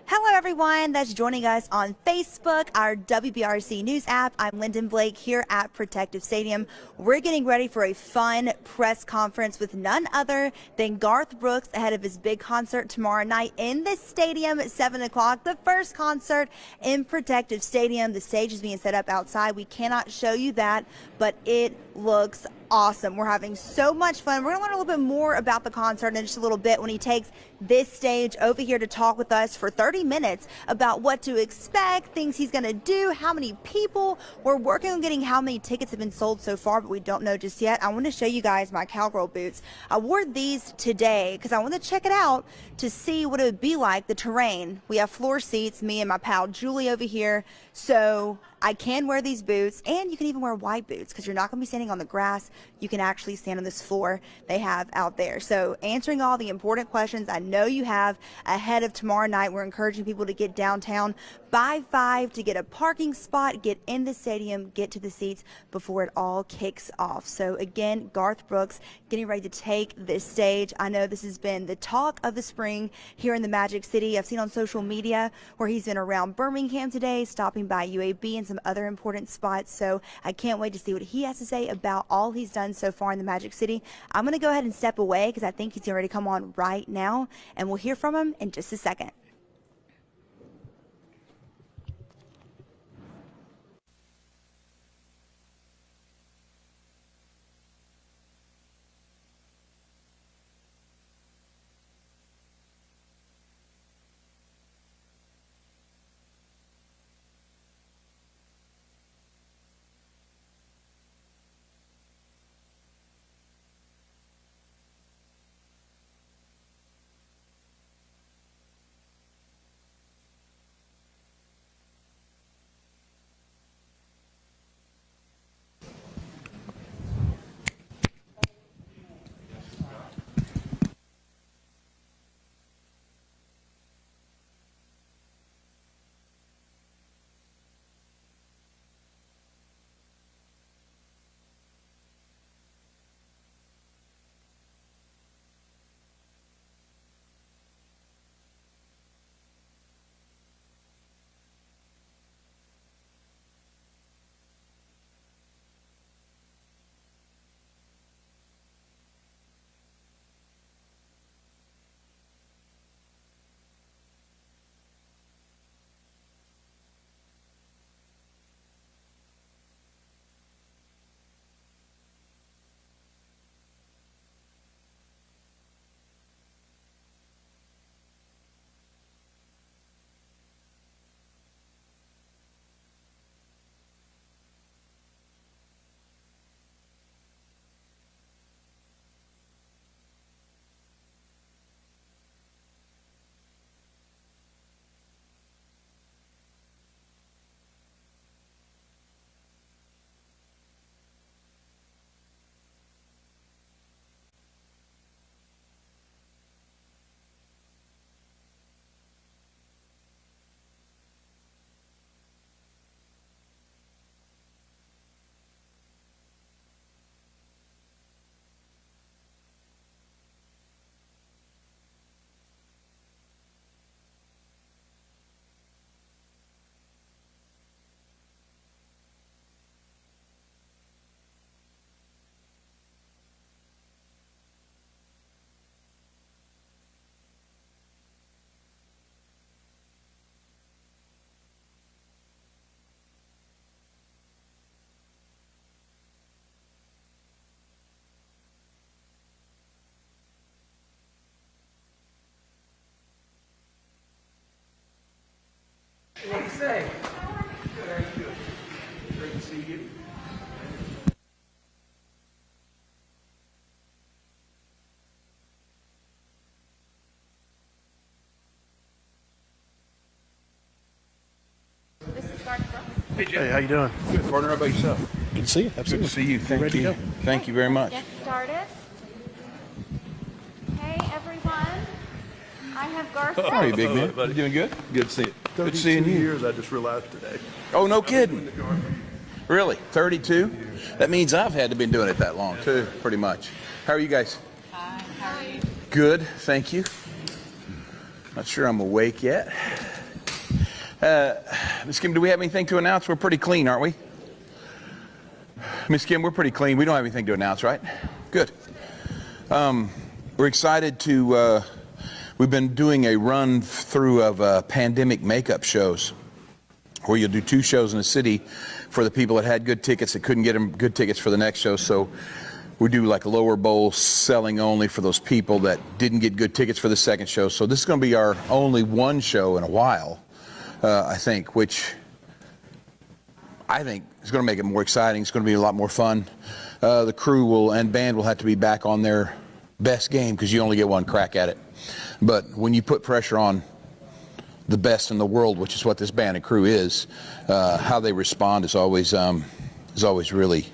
Hello everyone that's joining us on Facebook, our WBRC News app. I'm Lyndon Blake here at Protective Stadium. We're getting ready for a fun press conference with none other than Garth Brooks ahead of his big concert tomorrow night in the stadium at 7 o'clock. The first concert in Protective Stadium. The stage is being set up outside. We cannot show you that, but it looks awesome. We're having so much fun. We're going to learn a little bit more about the concert in just a little bit when he takes this stage over here to talk with us for 30 minutes about what to expect, things he's going to do, how many people. We're working on getting how many tickets have been sold so far, but we don't know just yet. I want to show you guys my cowgirl boots. I wore these today because I want to check it out to see what it would be like, the terrain. We have floor seats, me and my pal Julie over here, so I can wear these boots, and you can even wear white boots because you're not going to be standing on the grass. You can actually stand on this floor they have out there. So answering all the important questions I know you have ahead of tomorrow night. We're encouraging people to get downtown by 5 to get a parking spot, get in the stadium, get to the seats before it all kicks off. So again, Garth Brooks getting ready to take this stage. I know this has been the talk of the spring here in the Magic City. I've seen on social media where he's been around Birmingham today, stopping by UAB and some other important spots. So I can't wait to see what he has to say about all he's done so far in the Magic City. I'm going to go ahead and step away because I think he's ready to come on right now, and we'll hear from him in just a second. What do you say? Very good. Great to see you. This is Garth Brooks. Hey, Jim. Hey, how you doing? Good, partner. How about yourself? Good to see you. Good Absolutely. to see you. Thank Ready to you. go. Thank you very much. Get started. Hey everyone, I have Garth Brooks. Hey, big man. You doing good? Good to see you. Good seeing you. years, I just realized today. Oh, no kidding. Really? 32? That means I've had to been doing it that long, too, pretty much. How are you guys? Hi, how are you? Good, thank you. Not sure I'm awake yet. Miss Kim, do we have anything to announce? We're pretty clean, aren't we? Miss Kim, we're pretty clean. We don't have anything to announce, right? Good. We're excited to, we've been doing a run through of pandemic makeup shows, where you'll do 2 shows in the city for the people that had good tickets that couldn't get them good tickets for the next show. So we do like a lower bowl selling only for those people that didn't get good tickets for the second show. So this is going to be our only one show in a while, I think, which I think is going to make it more exciting. It's going to be a lot more fun. The crew and band will have to be back on their best game because you only get one crack at it. But when you put pressure on the best in the world, which is what this band and crew is, how they respond is always really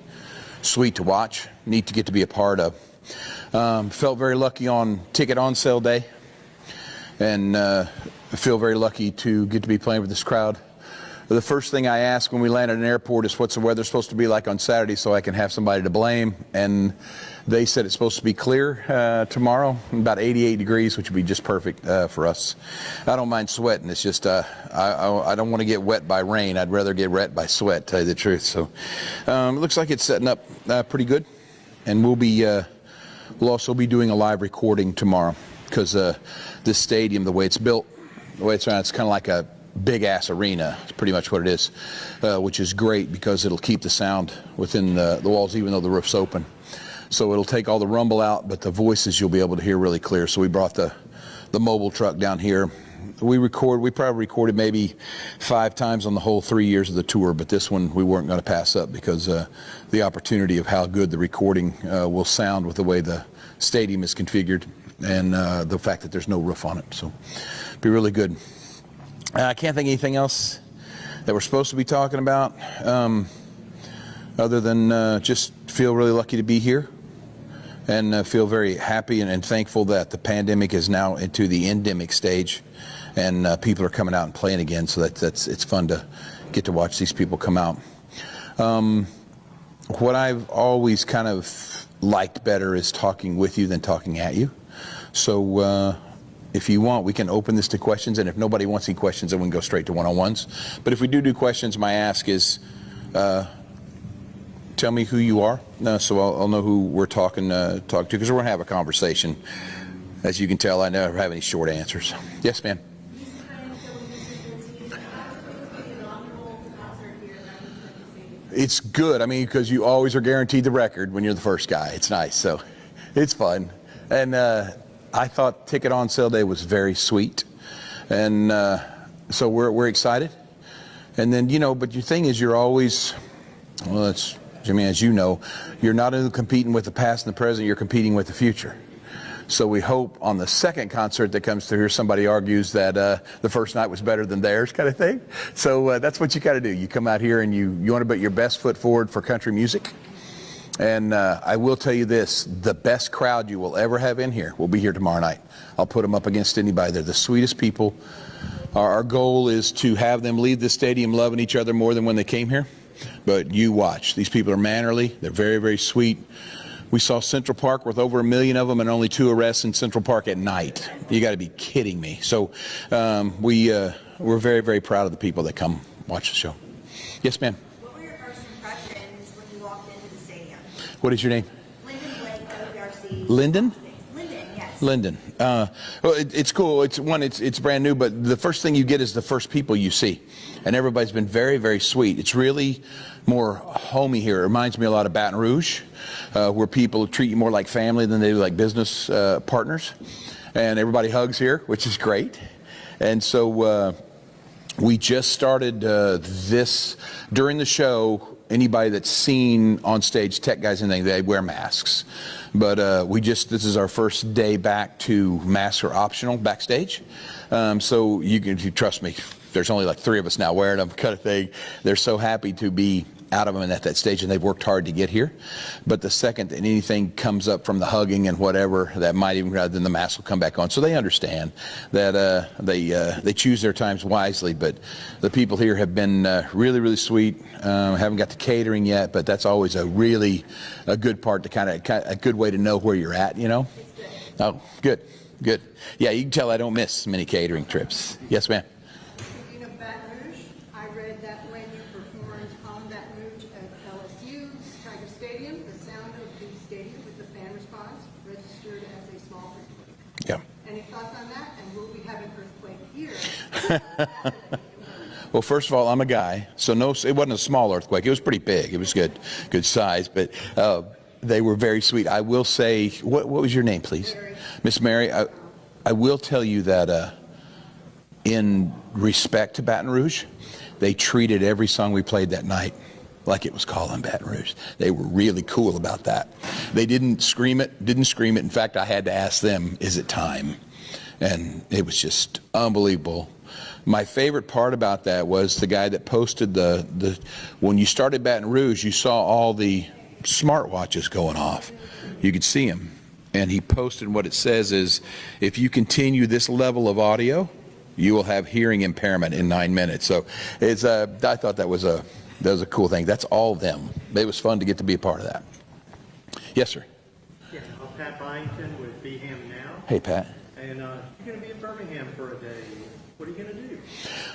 sweet to watch, neat to get to be a part of. Felt very lucky on ticket on sale day, and feel very lucky to get to be playing with this crowd. The first thing I ask when we land at an airport is what's the weather supposed to be like on Saturday so I can have somebody to blame, and they said it's supposed to be clear tomorrow, about 88 degrees, which would be just perfect for us. I don't mind sweating. It's just I don't want to get wet by rain. I'd rather get wet by sweat, to tell you the truth. So it looks like it's setting up pretty good, and we'll also be doing a live recording tomorrow because this stadium, the way it's built, the way it's around, it's kind of like a big ass arena. It's pretty much what it is, which is great because it'll keep the sound within the walls even though the roof's open. So it'll take all the rumble out, but the voices you'll be able to hear really clear. So we brought the mobile truck down here. We probably recorded maybe 5 times on the whole 3 years of the tour, but this one we weren't going to pass up because the opportunity of how good the recording will sound with the way the stadium is configured and the fact that there's no roof on it. So it'll be really good. I can't think of anything else that we're supposed to be talking about other than just feel really lucky to be here and feel very happy and thankful that the pandemic is now into the endemic stage and people are coming out and playing again. So it's fun to get to watch these people come out. What I've always kind of liked better is talking with you than talking at you. So if you want, we can open this to questions, and if nobody wants any questions, then we can go straight to one-on-ones. But if we do questions, my ask is tell me who you are, so I'll know who we're talking to, because we're going to have a conversation. As you can tell, I never have any short answers. Yes, ma'am. It's good. I mean, because you always are guaranteed the record when you're the first guy. It's nice, so it's fun. And I thought ticket on sale day was very sweet, and so we're excited. And then, you know, but your thing is you're always, well, that's, Jimmy, as you know, you're not only competing with the past and the present, you're competing with the future. So we hope on the second concert that comes through here, somebody argues that the first night was better than theirs, kind of thing. So that's what you got to do. You come out here and you want to put your best foot forward for country music. And I will tell you this, the best crowd you will ever have in here will be here tomorrow night. I'll put them up against anybody. They're the sweetest people. Our goal is to have them leave the stadium loving each other more than when they came here. But you watch. These people are mannerly. They're very, very sweet. We saw Central Park with over 1 million of them and only 2 arrests in Central Park at night. You got to be kidding me. So we're very, very proud of the people that come watch the show. Yes, ma'am. What were your first impressions when you walked into the stadium? What is your name? Lyndon Blake, WBRC. Lyndon? Lyndon, yes. Lyndon. Well, it's cool. It's brand new, but the first thing you get is the first people you see. And everybody's been very, very sweet. It's really more homey here. It reminds me a lot of Baton Rouge, where people treat you more like family than they do like business partners. And everybody hugs here, which is great. And so we just started this during the show. Anybody that's seen on stage, tech guys and things, they wear masks. But this is our first day back to masks are optional backstage. So you can, if you trust me, there's only like 3 of us now wearing them, kind of thing. They're so happy to be out of them and at that stage, and they've worked hard to get here. But the second that anything comes up from the hugging and whatever, that might even, then the mask will come back on. So they understand that they choose their times wisely. But the people here have been really, really sweet. Haven't got the catering yet, but that's always a good part to kind of a good way to know where you're at, you know? Oh, good. Yeah, you can tell I don't miss many catering trips. Yes, ma'am. Speaking of Baton thoughts on that? And will we have an earthquake here? Well, first of all, I'm a guy, so no, it wasn't a small earthquake. It was pretty big. It was good size, but they were very sweet. I will say, what was your name, please? Mary. Miss Mary. I will tell you that in respect to Baton Rouge, they treated every song we played that night like it was calling Baton Rouge. They were really cool about that. They didn't scream it. In fact, I had to ask them, is it time? And it was just unbelievable. My favorite part about that was the guy that posted when you started Baton Rouge, you saw all the smartwatches going off. You could see them. And he posted what it says is, if you continue this level of audio, you will have hearing impairment in 9 minutes. So it's I thought that was a cool thing. That's all them. It was fun to get to be a part of that. Yes, sir. Yeah, I'm Pat Byington with Birmingham now. Hey, Pat. And you're going to be in Birmingham for a day. What are you going to do?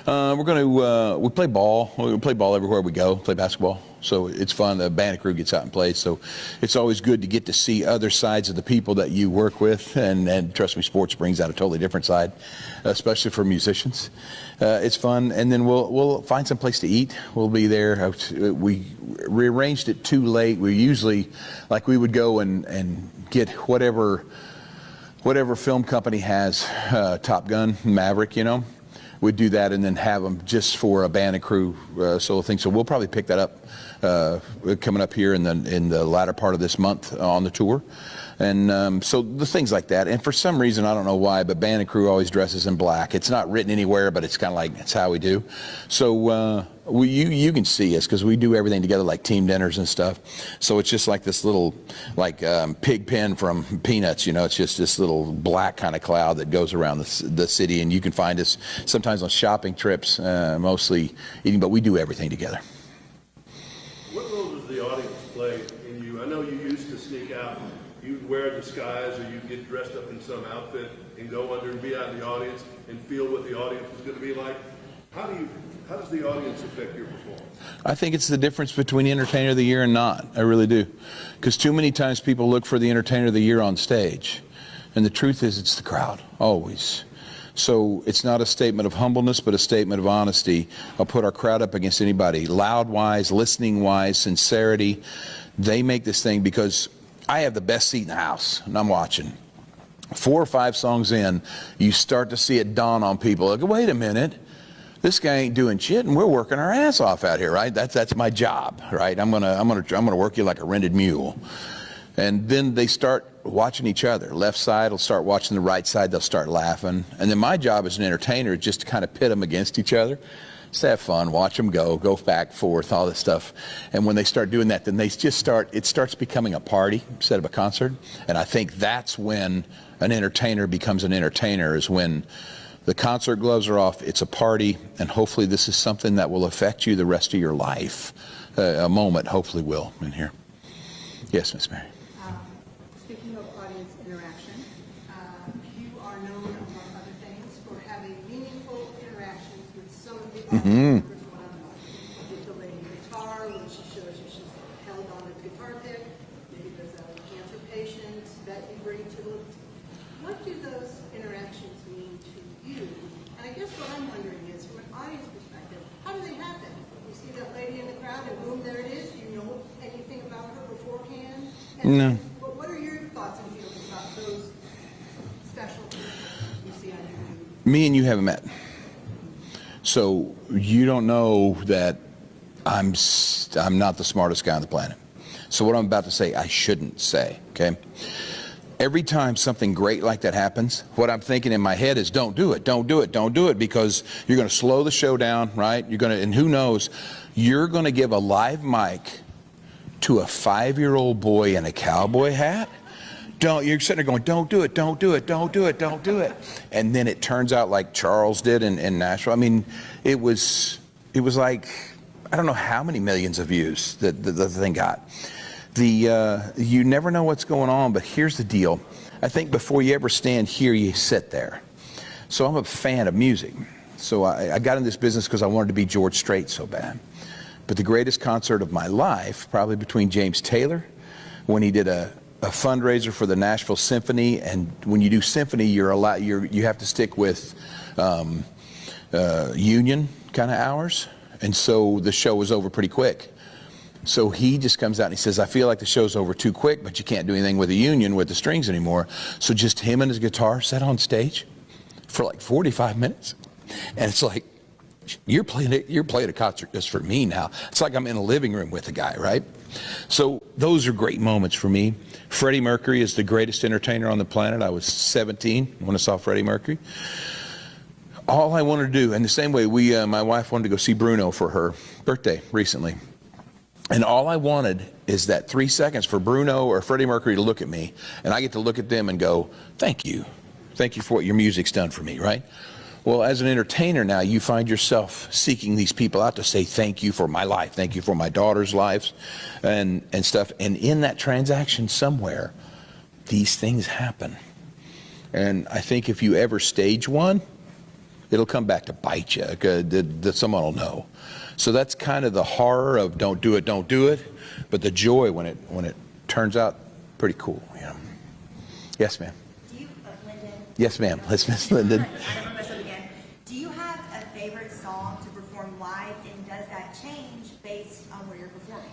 We're going to we play ball. We play ball everywhere we go. Play basketball. So it's fun. The band crew gets out and plays. So it's always good to get to see other sides of the people that you work with. And trust me, sports brings out a totally different side, especially for musicians. It's fun. And then we'll find some place to eat. We'll be there. We rearranged it too late. We usually, like, we would go and get whatever film company has Top Gun, Maverick, you know. We'd do that and then have them just for a band and crew solo thing. So we'll probably pick that up coming up here in the latter part of this month on the tour. And so the things like that. And for some reason, I don't know why, but band and crew always dresses in black. It's not written anywhere, but it's kind of like, it's how we do. So you can see us because we do everything together, like team dinners and stuff. So it's just like this little, like pig pen from Peanuts, you know. It's just this little black kind of cloud that goes around the city. And you can find us sometimes on shopping trips, mostly eating, but we do everything together. What role does the audience play in you? I know you used to sneak out. You'd wear a disguise or you'd get dressed up in some outfit and go under and be out in the audience and feel what the audience was going to be like. How does the audience affect your performance? I think it's the difference between Entertainer of the Year and not. I really do. Because too many times people look for the Entertainer of the Year on stage. And the truth is, it's the crowd, always. So it's not a statement of humbleness, but a statement of honesty. I'll put our crowd up against anybody. Loud-wise, listening-wise, sincerity. They make this thing because I have the best seat in the house, and I'm watching. 4 or 5 songs in, you start to see it dawn on people. Like, wait a minute, this guy ain't doing shit, and we're working our ass off out here, right? That's my job, right? I'm gonna work you like a rented mule. And then they start watching each other. Left side will start watching the right side. They'll start laughing. And then my job as an entertainer is just to kind of pit them against each other. Just have fun, watch them go back, forth, all this stuff. And when they start doing that, then it starts becoming a party instead of a concert. And I think that's when an entertainer becomes an entertainer, is when the concert gloves are off, it's a party, and hopefully this is something that will affect you the rest of your life. A moment hopefully will in here. Yes, Miss Mary. Speaking of audience interaction, you are known, among other things, for having meaningful interactions with some of the audience members one-on-one. With the lady guitar, when she shows you she's held on a guitar pick, maybe there's a cancer patient that you bring to the... What do those interactions mean to you? And I guess what I'm wondering is, from an audience perspective, how do they happen? You see that lady in the crowd, and boom, there it is. Do you know anything about her beforehand? And No. what are your thoughts and feelings about those special people you see on YouTube? Me and you haven't met. So you don't know that I'm not the smartest guy on the planet. So what I'm about to say, I shouldn't say, okay? Every time something great like that happens, what I'm thinking in my head is, don't do it, don't do it, don't do it, because you're going to slow the show down, right? And who knows, you're going to give a live mic to a 5-year-old boy in a cowboy hat. You're sitting there going, don't do it, don't do it, don't do it, don't do it. And then it turns out like Charles did in Nashville. I mean, it was like, I don't know how many millions of views that the thing got. You never know what's going on, but here's the deal. I think before you ever stand here, you sit there. So I'm a fan of music. So I got in this business because I wanted to be George Strait so bad. But the greatest concert of my life, probably between James Taylor, when he did a a fundraiser for the Nashville Symphony, and when you do symphony, you have to stick with union kind of hours, and so the show was over pretty quick. So he just comes out and he says, I feel like the show's over too quick, but you can't do anything with the union with the strings anymore. So just him and his guitar sat on stage for like 45 minutes. And it's like, you're playing a concert just for me now. It's like I'm in a living room with a guy, right? So those are great moments for me. Freddie Mercury is the greatest entertainer on the planet. I was 17 when I saw Freddie Mercury. All I wanted to do, and the same way my wife wanted to go see Bruno for her birthday recently. And all I wanted is that 3 seconds for Bruno or Freddie Mercury to look at me, and I get to look at them and go, thank you. Thank you for what your music's done for me, right? Well, as an entertainer now, you find yourself seeking these people out to say thank you for my life, thank you for my daughter's lives, and stuff. And in that transaction somewhere, these things happen. And I think if you ever stage one, it'll come back to bite you, that someone will know. So that's kind of the horror of don't do it, but the joy when it turns out pretty cool. You know. Yes, ma'am. Do you, Lyndon? Yes, ma'am. Let's Miss Lyndon. I don't remember myself again. Do you have a favorite song to perform live, and does that change based on where you're performing?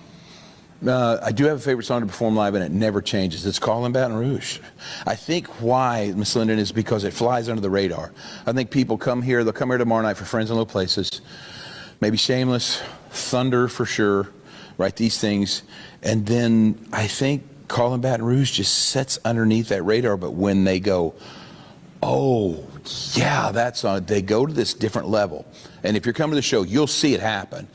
I do have a favorite song to perform live, and it never changes. It's called in Baton Rouge. I think why, Miss Lyndon, is because it flies under the radar. I think people come here, they'll come here tomorrow night for Friends in Low Places. Maybe Shameless, Thunder for sure, right? These things. And then I think Call in Baton Rouge just sits underneath that radar, but when they go, oh, yeah, that's on, they go to this different level. And if you're coming to the show, you'll see it happen.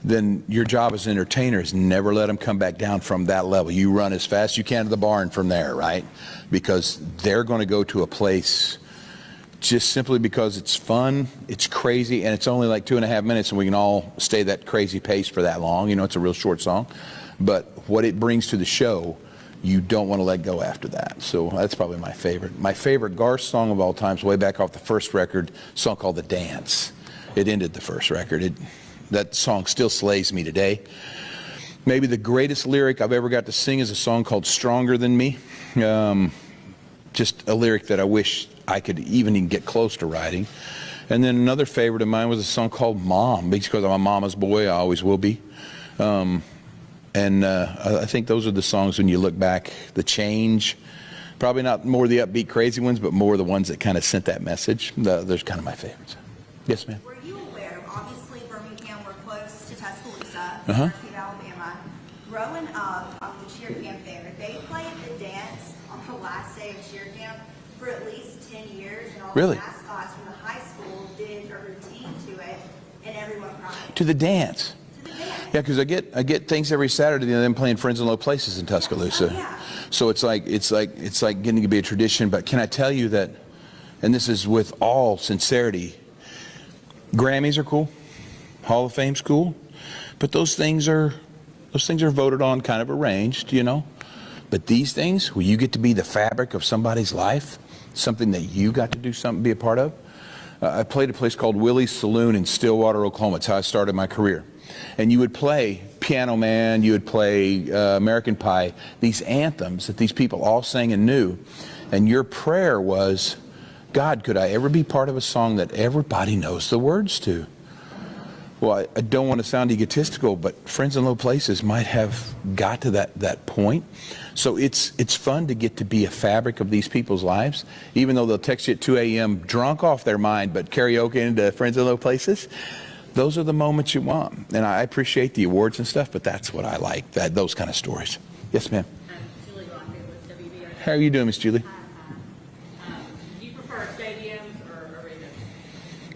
Then your job as an entertainer is never let them come back down from that level. You run as fast as you can to the barn from there, right? Because they're going to go to a place just simply because it's fun, it's crazy, and it's only like 2.5 minutes, and we can all stay that crazy pace for that long. You know, it's a real short song. But what it brings to the show, you don't want to let go after that. So that's probably my favorite. My favorite Garth song of all time is way back off the first record, a song called The Dance. It ended the first record. That song still slays me today. Maybe the greatest lyric I've ever got to sing is a song called Stronger Than Me. Just a lyric that I wish I could even get close to writing. And then another favorite of mine was a song called Mom, because I'm a mama's boy, I always will be. I think those are the songs when you look back, the change, probably not more the upbeat crazy ones, but more the ones that kind of sent that message. Those are kind of my favorites. Yes, ma'am. Were you aware, obviously Birmingham, we're close to Tuscaloosa, Uh-huh. University of Alabama. Growing up on the cheer camp there, they played the dance on the last day of cheer camp for at least 10 years, and all Really? the mascots from the high school did a routine to it, and everyone cried. To the dance. To the dance. Yeah, because I get things every Saturday, and them playing Friends in Low Places in Tuscaloosa. Oh, yeah. So it's like getting to be a tradition. But can I tell you that, and this is with all sincerity, Grammys are cool, Hall of Fame's cool, but those things are voted on, kind of arranged, you know. But these things, where you get to be the fabric of somebody's life, something that you got to do something, be a part of. I played at a place called Willie's Saloon in Stillwater, Oklahoma. It's how I started my career. And you would play Piano Man, you would play American Pie, these anthems that these people all sang and knew. And your prayer was, God, could I ever be part of a song that everybody knows the words to? Well, I don't want to sound egotistical, but Friends in Low Places might have got to that point. So it's fun to get to be a fabric of these people's lives, even though they'll text you at 2 a.m. drunk off their mind, but karaoke into Friends in Low Places. Those are the moments you want. And I appreciate the awards and stuff, but that's what I like, those kind of stories. Yes, ma'am. Julie Rocket with WBRC. How are you doing, Miss Julie? Do you prefer stadiums or arenas?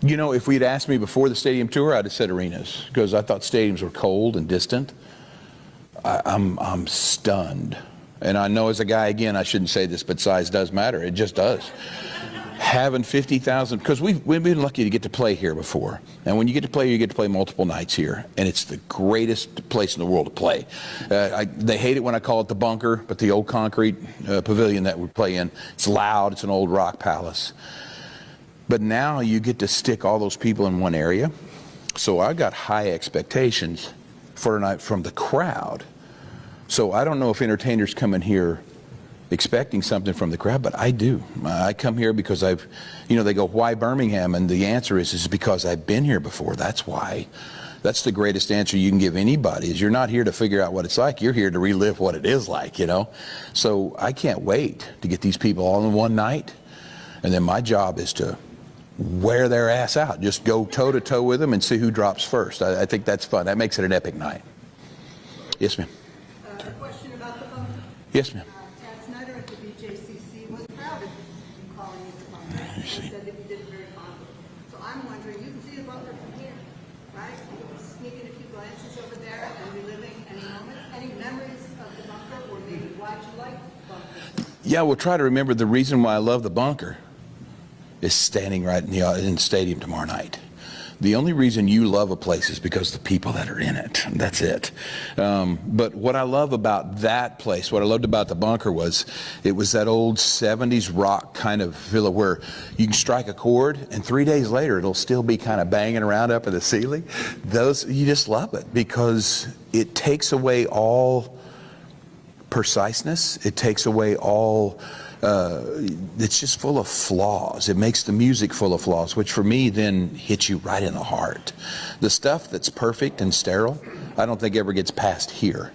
You know, if we'd asked me before the stadium tour, I'd have said arenas, because I thought stadiums were cold and distant. I'm stunned. And I know as a guy, again, I shouldn't say this, but size does matter. It just does. Having 50,000, because we've been lucky to get to play here before. And when you get to play, you get to play multiple nights here. And it's the greatest place in the world to play. They hate it when I call it the bunker, but the old concrete pavilion that we play in, it's loud, it's an old rock palace. But now you get to stick all those people in one area. So I got high expectations for tonight from the crowd. So I don't know if entertainers come in here expecting something from the crowd, but I do. I come here because they go, why Birmingham? And the answer is because I've been here before. That's why. That's the greatest answer you can give anybody, is you're not here to figure out what it's like. You're here to relive what it is like, So I can't wait to get these people all in one night. And then my job is to wear their ass out. Just go toe to toe with them and see who drops first. I think that's fun. That makes it an epic night. Yes, ma'am. A question about the bunker. Yes, ma'am. Tad Snyder at the BJCC was proud of you calling it the bunker. He said that you did it very fondly. So I'm wondering, you can see the bunker from here, right? You can sneak in a few glances over there and reliving any moments, any memories of the bunker, or maybe why'd you like the bunker? Yeah, we'll try to remember the reason why I love the bunker is standing right in the stadium tomorrow night. The only reason you love a place is because of the people that are in it. That's it. But what I love about that place, what I loved about the bunker was it was that old 70s rock kind of villa where you can strike a chord and 3 days later it'll still be kind of banging around up in the ceiling. You just love it because it takes away all preciseness. It takes away all it's just full of flaws. It makes the music full of flaws, which for me then hits you right in the heart. The stuff that's perfect and sterile, I don't think ever gets past here.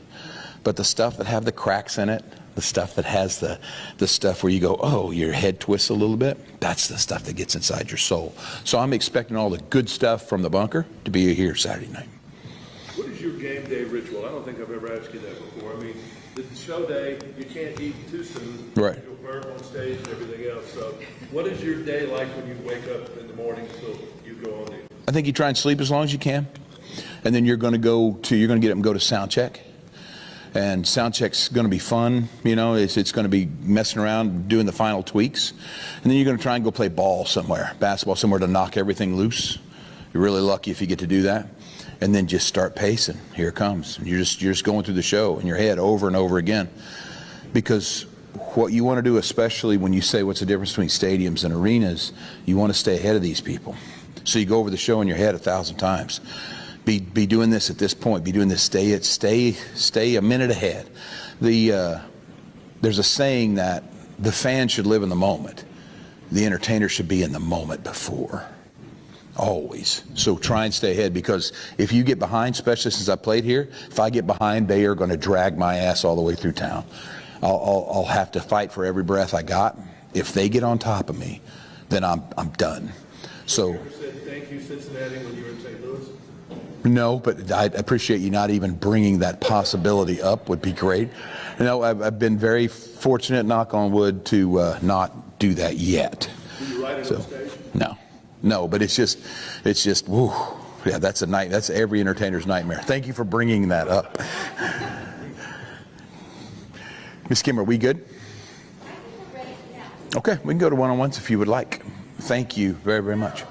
But the stuff that have the cracks in it, the stuff that has the stuff where you go, oh, your head twists a little bit, that's the stuff that gets inside your soul. So I'm expecting all the good stuff from the bunker to be here Saturday night. What is your game day ritual? I don't think I've ever asked you that before. I mean, the show day, you can't eat too soon. Right. You'll burn on stage and everything else. So what is your day like when you wake up in the morning until you go on there? I think you try and sleep as long as you can. And then you're going to get up and go to sound check. And sound check's going to be fun. It's going to be messing around, doing the final tweaks. And then you're going to try and go play ball somewhere, basketball somewhere, to knock everything loose. You're really lucky if you get to do that. And then just start pacing. Here it comes. And you're just going through the show in your head over and over again. Because what you want to do, especially when you say what's the difference between stadiums and arenas, you want to stay ahead of these people. So you go over the show in your head 1,000 times. Be doing this at this point. Be doing this. Stay a minute ahead. There's a saying that the fan should live in the moment. The entertainer should be in the moment before. Always. So try and stay ahead, because if you get behind, especially since I played here, if I get behind, they are going to drag my ass all the way through town. I'll have to fight for every breath I got. If they get on top of me, then I'm done. So. You ever said thank you, Cincinnati, when you were in St. Louis? No, but I appreciate you not even bringing that possibility up. Would be great. I've been very fortunate, knock on wood, to not do that yet. Do you write it on stage? No, but it's just, woo, yeah, that's a night. That's every entertainer's nightmare. Thank you for bringing that up. Ms. Kim, are we good? Okay, we can go to one-on-ones if you would like. Thank you very, very much.